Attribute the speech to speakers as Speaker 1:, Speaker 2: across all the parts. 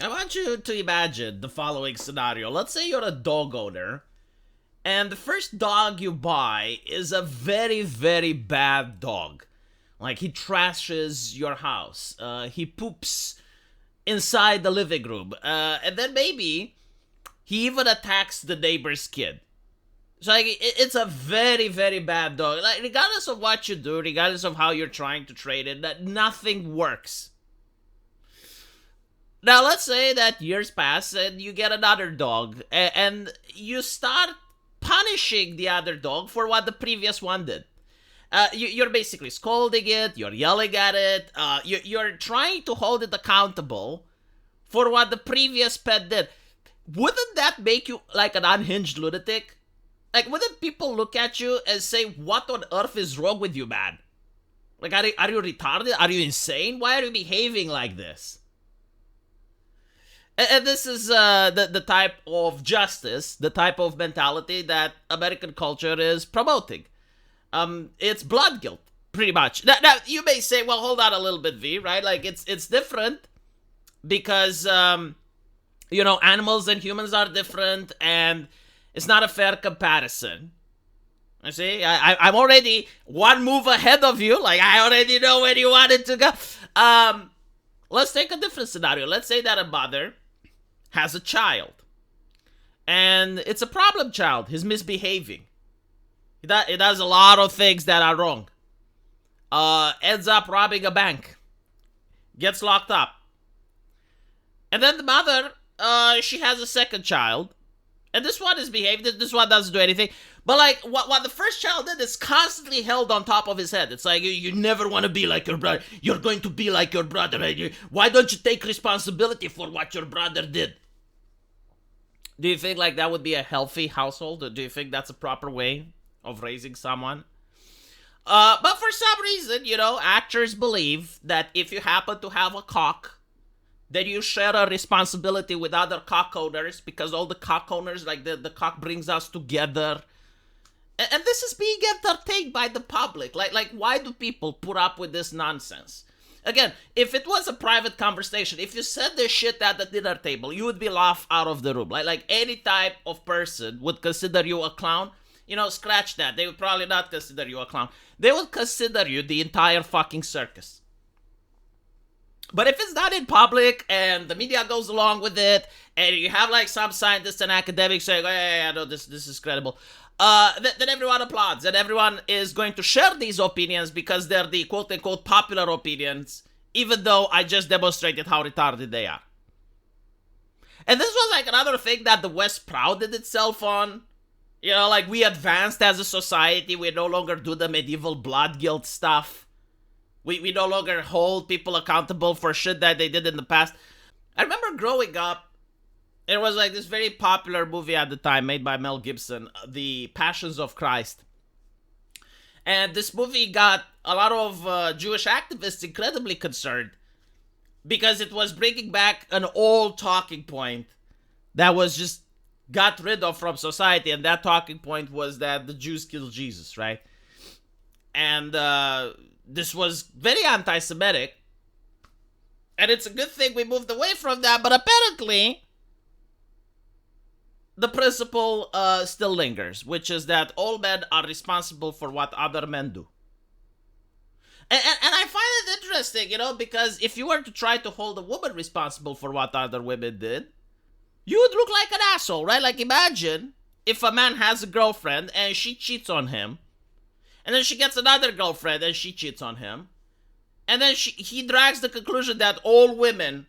Speaker 1: I want you to imagine the following scenario. Let's say you're a dog owner, and the first dog you buy is a very, very bad dog. Like, he trashes your house. He poops inside the living room. And then maybe he even attacks the neighbor's kid. So, like, it's a very, very bad dog. Like, regardless of what you do, regardless of how you're trying to trade it, that nothing works. Now, let's say that years pass and you get another dog, and you start punishing the other dog for what the previous one did. You're basically scolding it, you're yelling at it, you're trying to hold it accountable for what the previous pet did. Wouldn't that make you like an unhinged lunatic? Like, wouldn't people look at you and say, what on earth is wrong with you, man? Like, are you retarded? Are you insane? Why are you behaving like this? And this is the type of justice, the type of mentality that American culture is promoting. It's blood guilt, pretty much. Now, you may say, well, hold on a little bit, V, right? Like, it's different because, animals and humans are different, and it's not a fair comparison. I see. I'm already one move ahead of you. Like, I already know where you wanted to go. Let's take a different scenario. Let's say that a mother has a child, and it's a problem child. He's misbehaving. He does a lot of things that are wrong. Ends up robbing a bank. Gets locked up. And then the mother, she has a second child. And this one is behaving. This one doesn't do anything. But like, what the first child did is constantly held on top of his head. It's like, you never want to be like your brother. You're going to be like your brother. Why don't you take responsibility for what your brother did? Do you think like that would be a healthy household? Do you think that's a proper way of raising someone? But for some reason, actors believe that if you happen to have a cock, then you share a responsibility with other cock owners, because all the cock owners, like the cock brings us together. And this is being entertained by the public. Like, why do people put up with this nonsense? Again, if it was a private conversation, if you said this shit at the dinner table, you would be laughed out of the room. Like any type of person would consider you a clown. Scratch that. They would probably not consider you a clown. They would consider you the entire fucking circus. But if it's not in public and the media goes along with it, and you have like some scientists and academics saying, oh, yeah, no, this is credible, then everyone applauds, and everyone is going to share these opinions because they're the quote-unquote popular opinions, even though I just demonstrated how retarded they are. And this was like another thing that the West prided itself on. Like, we advanced as a society. We no longer do the medieval blood guilt stuff. We no longer hold people accountable for shit that they did in the past. I remember growing up, there was like this very popular movie at the time made by Mel Gibson, The Passions of Christ. And this movie got a lot of Jewish activists incredibly concerned because it was bringing back an old talking point that was just got rid of from society. And that talking point was that the Jews killed Jesus, right? And this was very anti-Semitic. And it's a good thing we moved away from that. But apparently, the principle still lingers, which is that all men are responsible for what other men do. And I find it interesting, because if you were to try to hold a woman responsible for what other women did, you would look like an asshole, right? Like, imagine if a man has a girlfriend and she cheats on him, and then she gets another girlfriend and she cheats on him, and then he drags the conclusion that all women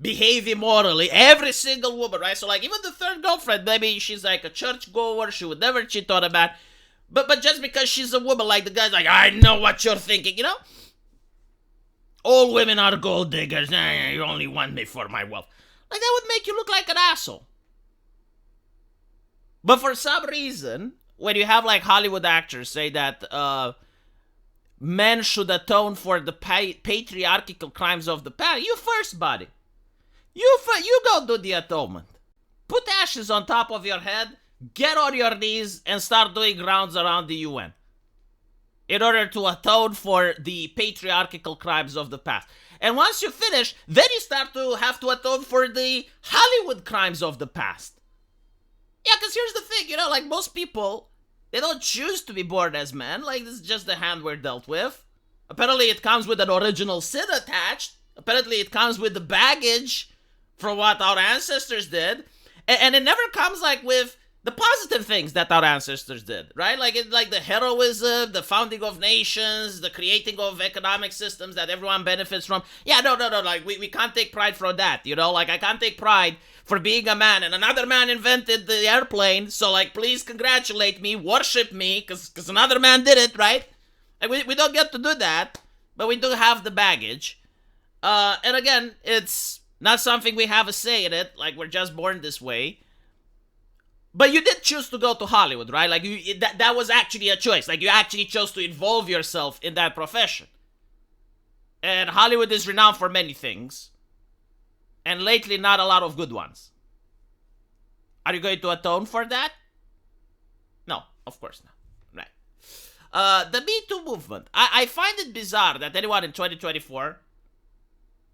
Speaker 1: behave immorally, every single woman, right? So like, even the third girlfriend, maybe she's like a churchgoer, she would never cheat on a man, but just because she's a woman, like, the guy's like, I know what you're thinking, all women are gold diggers. You only want me for my wealth. Like, that would make you look like an asshole. But for some reason, when you have like Hollywood actors say that men should atone for the patriarchal crimes of the past, you first, buddy. You go do the atonement. Put ashes on top of your head, get on your knees, and start doing rounds around the UN. in order to atone for the patriarchal crimes of the past. And once you finish, then you start to have to atone for the Hollywood crimes of the past. Yeah, because here's the thing, like most people, they don't choose to be born as men. Like, this is just the hand we're dealt with. Apparently, it comes with an original sin attached. Apparently, it comes with the baggage from what our ancestors did. And it never comes, like, with the positive things that our ancestors did, right? Like the heroism, the founding of nations, the creating of economic systems that everyone benefits from. Yeah, no. Like, we can't take pride from that, Like, I can't take pride for being a man, and another man invented the airplane, so, like, please congratulate me, worship me, because another man did it, right? Like, we don't get to do that, but we do have the baggage. And again, it's not something we have a say in it, like, we're just born this way. But you did choose to go to Hollywood, right? Like, that was actually a choice. Like, you actually chose to involve yourself in that profession. And Hollywood is renowned for many things. And lately, not a lot of good ones. Are you going to atone for that? No, of course not. Right. The Me Too movement. I find it bizarre that anyone in 2024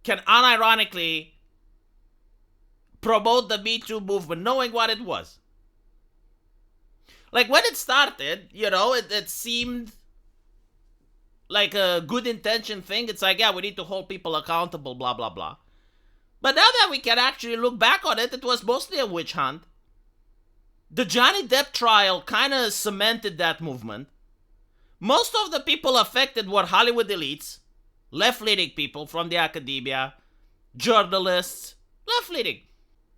Speaker 1: can unironically promote the Me Too movement knowing what it was. Like, when it started, it seemed like a good intention thing. It's like, yeah, we need to hold people accountable, blah, blah, blah. But now that we can actually look back on it, it was mostly a witch hunt. The Johnny Depp trial kind of cemented that movement. Most of the people affected were Hollywood elites, left-leaning people from the academia, journalists, left-leaning.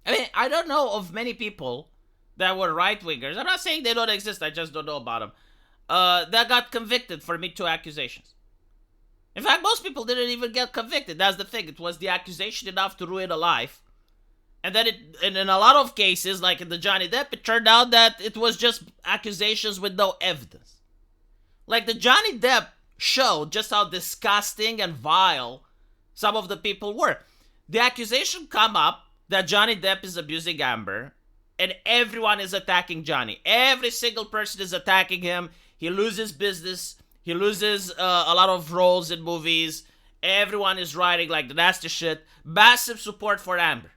Speaker 1: I mean, I don't know of many people that were right-wingers. I'm not saying they don't exist, I just don't know about them. That got convicted for Me Too accusations. In fact, most people didn't even get convicted. That's the thing. It was the accusation enough to ruin a life. And then and in a lot of cases, like in the Johnny Depp, it turned out that it was just accusations with no evidence. Like, the Johnny Depp showed just how disgusting and vile some of the people were. The accusation come up that Johnny Depp is abusing Amber, and everyone is attacking Johnny. Every single person is attacking him. He loses business. He loses a lot of roles in movies. Everyone is writing like the nasty shit. Massive support for Amber.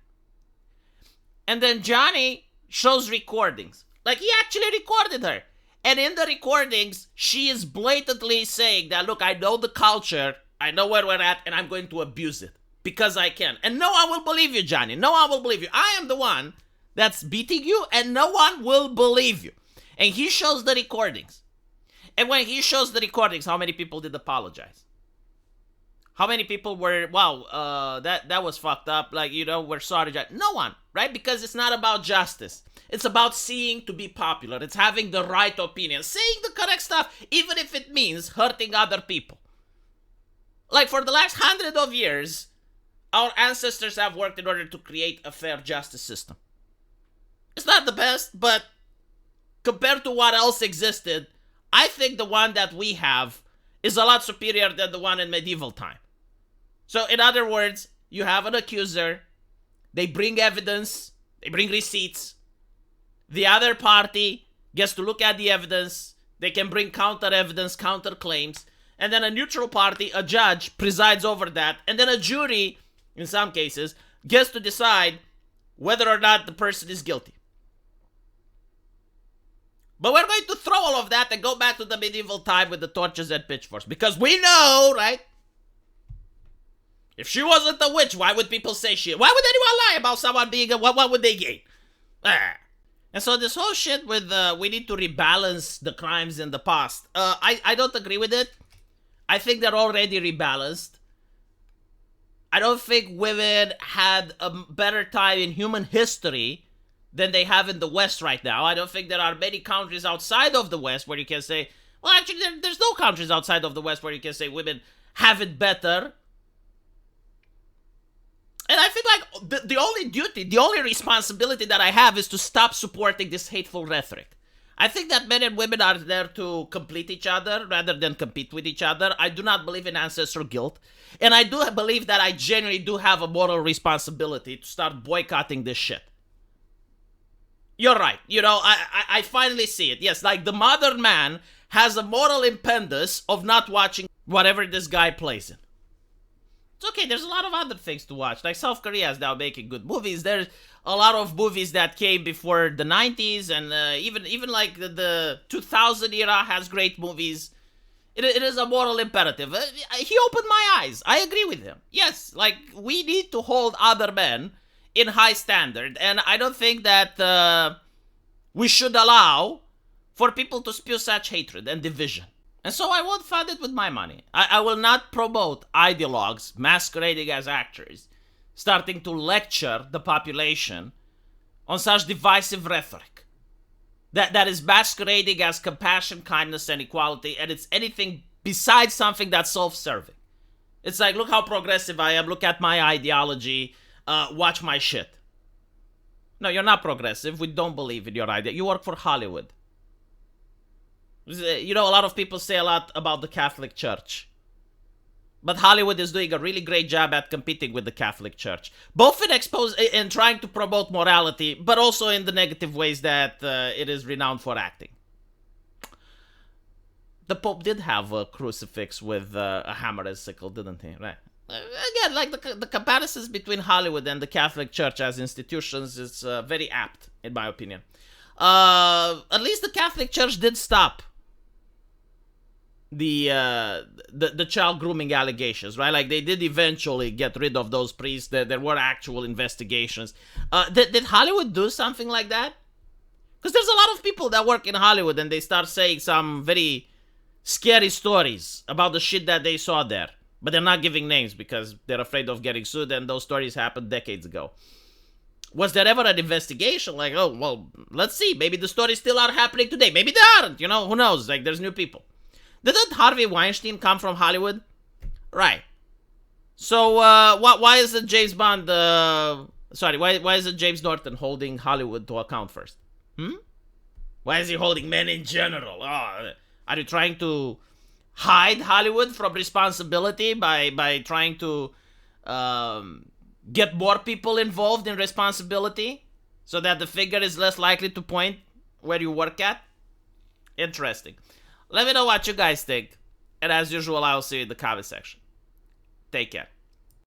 Speaker 1: And then Johnny shows recordings. Like, he actually recorded her. And in the recordings, she is blatantly saying that, look, I know the culture. I know where we're at, and I'm going to abuse it. Because I can. And no one will believe you, Johnny. No one will believe you. I am the one that's beating you, and no one will believe you. And he shows the recordings. And when he shows the recordings, how many people did apologize? How many people were, wow, that was fucked up, like, we're sorry, Johnny. No one, right? Because it's not about justice. It's about seeing to be popular. It's having the right opinion. Saying the correct stuff, even if it means hurting other people. Like, for the last 100 of years, our ancestors have worked in order to create a fair justice system. It's not the best, but compared to what else existed, I think the one that we have is a lot superior than the one in medieval time. So, in other words, you have an accuser, they bring evidence, they bring receipts, the other party gets to look at the evidence, they can bring counter evidence, counter claims, and then a neutral party, a judge, presides over that, and then a jury, in some cases, gets to decide whether or not the person is guilty. But we're going to throw all of that and go back to the medieval time with the torches and pitchforks. Because we know, right? If she wasn't a witch, why would people say she? Why would anyone lie about someone being a... What would they gain? And so this whole shit with we need to rebalance the crimes in the past. I don't agree with it. I think they're already rebalanced. I don't think women had a better time in human history than they have in the West right now. I don't think there are many countries outside of the West where you can say... Well, actually, there's no countries outside of the West where you can say women have it better. And I think, like, the only duty, the only responsibility that I have is to stop supporting this hateful rhetoric. I think that men and women are there to complete each other rather than compete with each other. I do not believe in ancestral guilt. And I do believe that I genuinely do have a moral responsibility to start boycotting this shit. You're right. I finally see it. Yes, like, the modern man has a moral impetus of not watching whatever this guy plays in. It's okay, there's a lot of other things to watch. Like South Korea is now making good movies. There's a lot of movies that came before the 90s, and even like the 2000 era has great movies. It is a moral imperative. He opened my eyes. I agree with him. Yes, like, we need to hold other men in high standard, and I don't think that we should allow for people to spew such hatred and division. And so I won't fund it with my money. I will not promote ideologues masquerading as actors, starting to lecture the population on such divisive rhetoric that is masquerading as compassion, kindness, and equality, and it's anything besides something that's self-serving. It's like, look how progressive I am, look at my ideology, watch my shit. No, you're not progressive. We don't believe in your idea. You work for Hollywood. You know, a lot of people say a lot about the Catholic Church. But Hollywood is doing a really great job at competing with the Catholic Church. Both in trying to promote morality, but also in the negative ways that it is renowned for acting. The Pope did have a crucifix with a hammer and sickle, didn't he? Right. Again, like the comparisons between Hollywood and the Catholic Church as institutions is very apt, in my opinion. At least the Catholic Church did stop the child grooming allegations, right? Like, they did eventually get rid of those priests. There were actual investigations. Did Hollywood do something like that? Because there's a lot of people that work in Hollywood and they start saying some very scary stories about the shit that they saw there. But they're not giving names because they're afraid of getting sued, and those stories happened decades ago. Was there ever an investigation? Like, oh, well, let's see. Maybe the stories still are happening today. Maybe they aren't. You know, who knows? Like, there's new people. Didn't Harvey Weinstein come from Hollywood? Right. So, why is it James Bond, why is it James Norton holding Hollywood to account first? Why is he holding men in general? Oh, are you trying to hide Hollywood from responsibility by trying to get more people involved in responsibility so that the finger is less likely to point where you work at? Interesting. Let me know what you guys think. And as usual, I'll see you in the comment section. Take care.